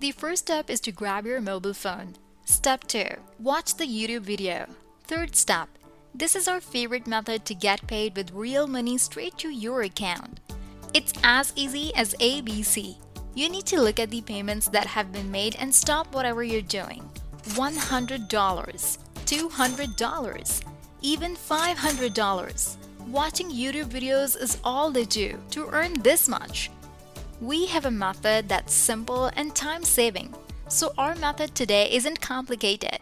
The first step is to grab your mobile phone. Step 2. Watch the YouTube video. Third step. This is our favorite method to get paid with real money straight to your account. It's as easy as ABC. You need to look at the payments that have been made and stop whatever you're doing. $100, $200, even $500. Watching YouTube videos is all they do to earn this much. We have a method that's simple and time-saving, so our method today isn't complicated.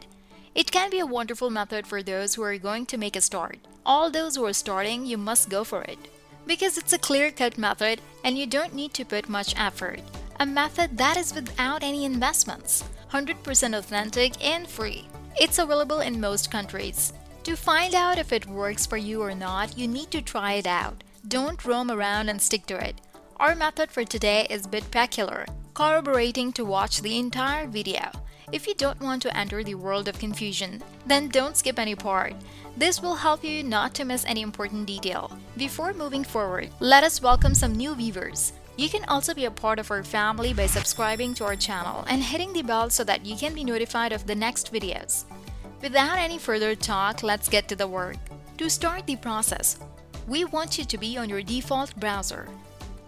It can be a wonderful method for those who are going to make a start. All those who are starting, you must go for it. Because it's a clear-cut method and you don't need to put much effort. A method that is without any investments, 100% authentic and free. It's available in most countries. To find out if it works for you or not, you need to try it out. Don't roam around and stick to it. Our method for today is a bit peculiar, corroborating to watch the entire video. If you don't want to enter the world of confusion, then don't skip any part. This will help you not to miss any important detail. Before moving forward, let us welcome some new viewers. You can also be a part of our family by subscribing to our channel and hitting the bell so that you can be notified of the next videos. Without any further talk, let's get to the work. To start the process, we want you to be on your default browser.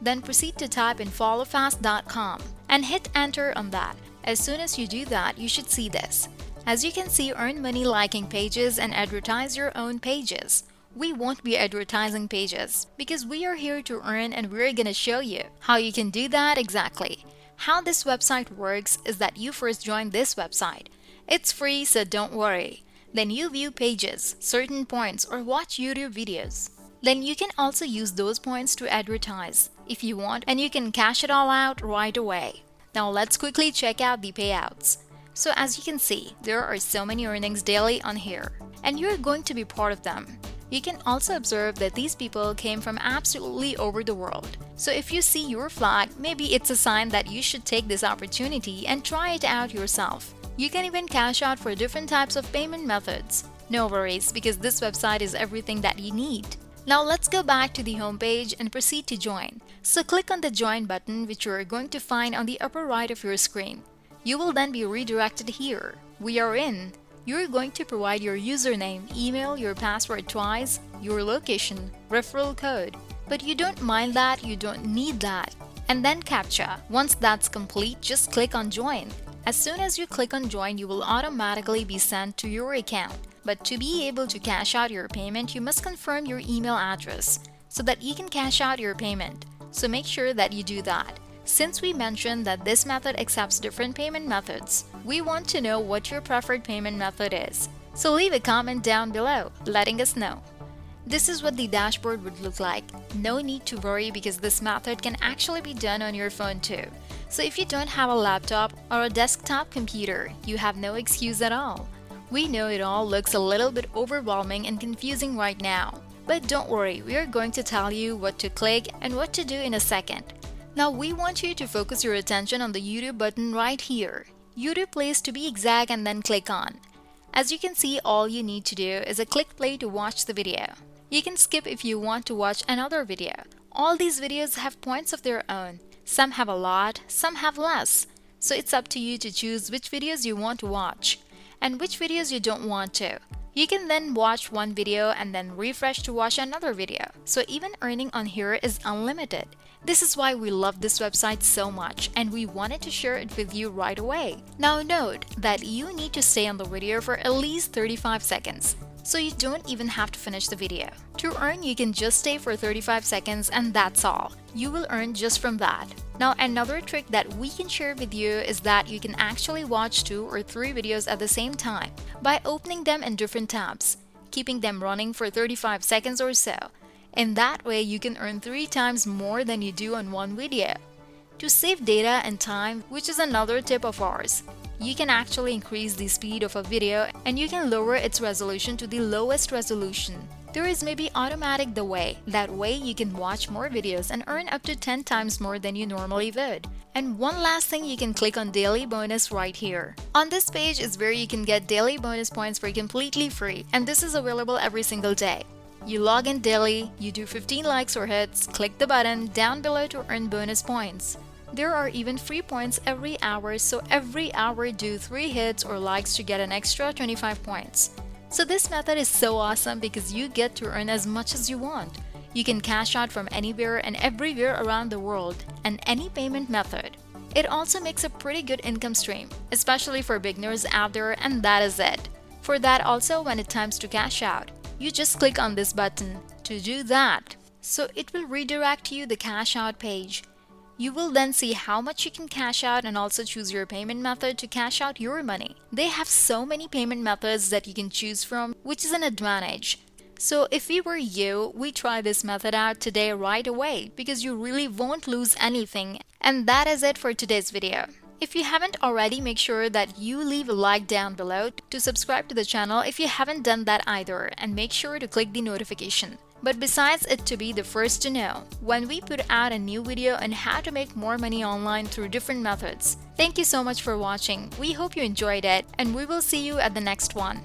Then proceed to type in followfast.com and hit enter on that. As soon as you do that, you should see this. As you can see, earn money liking pages and advertise your own pages. We won't be advertising pages because we are here to earn, and we're gonna show you how you can do that exactly. How this website works is that you first join this website. It's free, so don't worry. Then you view pages, certain points, or watch YouTube videos. Then you can also use those points to advertise if you want, and you can cash it all out right away. Now let's quickly check out the payouts. So as you can see, there are so many earnings daily on here, and you're going to be part of them. You can also observe that these people came from absolutely over the world. So if you see your flag, maybe it's a sign that you should take this opportunity and try it out yourself. You can even cash out for different types of payment methods. No worries, because this website is everything that you need. Now let's go back to the homepage and proceed to join. So click on the join button, which you are going to find on the upper right of your screen. You will then be redirected here. We are in. You're going to provide your username, email, your password twice, your location, referral code. But you don't mind that, you don't need that. And then CAPTCHA. Once that's complete, just click on join. As soon as you click on join, you will automatically be sent to your account. But to be able to cash out your payment, you must confirm your email address so that you can cash out your payment. So make sure that you do that. Since we mentioned that this method accepts different payment methods, we want to know what your preferred payment method is. So leave a comment down below, letting us know. This is what the dashboard would look like. No need to worry because this method can actually be done on your phone too. So if you don't have a laptop or a desktop computer, you have no excuse at all. We know it all looks a little bit overwhelming and confusing right now. But don't worry, we are going to tell you what to click and what to do in a second. Now we want you to focus your attention on the YouTube button right here. YouTube place to be exact, and then click on. As you can see, all you need to do is a click play to watch the video. You can skip if you want to watch another video. All these videos have points of their own. Some have a lot, some have less. So it's up to you to choose which videos you want to watch and which videos you don't want to. You can then watch one video and then refresh to watch another video. So even earning on here is unlimited. This is why we love this website so much, and we wanted to share it with you right away. Now note that you need to stay on the video for at least 35 seconds. So you don't even have to finish the video. To earn, you can just stay for 35 seconds and that's all. You will earn just from that. Now another trick that we can share with you is that you can actually watch 2 or 3 videos at the same time by opening them in different tabs, keeping them running for 35 seconds or so. In that way, you can earn 3 times more than you do on one video. To save data and time, which is another tip of ours, you can actually increase the speed of a video and you can lower its resolution to the lowest resolution. There is maybe automatic the way. That way you can watch more videos and earn up to 10 times more than you normally would. And one last thing, you can click on daily bonus right here. On this page is where you can get daily bonus points for completely free, and this is available every single day. You log in daily, you do 15 likes or hits, click the button down below to earn bonus points. There are even free points every hour, so every hour do 3 hits or likes to get an extra 25 points. So this method is so awesome because you get to earn as much as you want. You can cash out from anywhere and everywhere around the world and any payment method. It also makes a pretty good income stream, especially for beginners out there, and that is it. For that also, when it's time to cash out, you just click on this button to do that. So it will redirect you the cash out page. You will then see how much you can cash out and also choose your payment method to cash out your money. They have so many payment methods that you can choose from, which is an advantage. So if we were you, we try this method out today right away because you really won't lose anything. And that is it for today's video. If you haven't already, make sure that you leave a like down below to subscribe to the channel if you haven't done that either, and make sure to click the notification. But besides it to be the first to know when we put out a new video on how to make more money online through different methods. Thank you so much for watching. We hope you enjoyed it, and we will see you at the next one.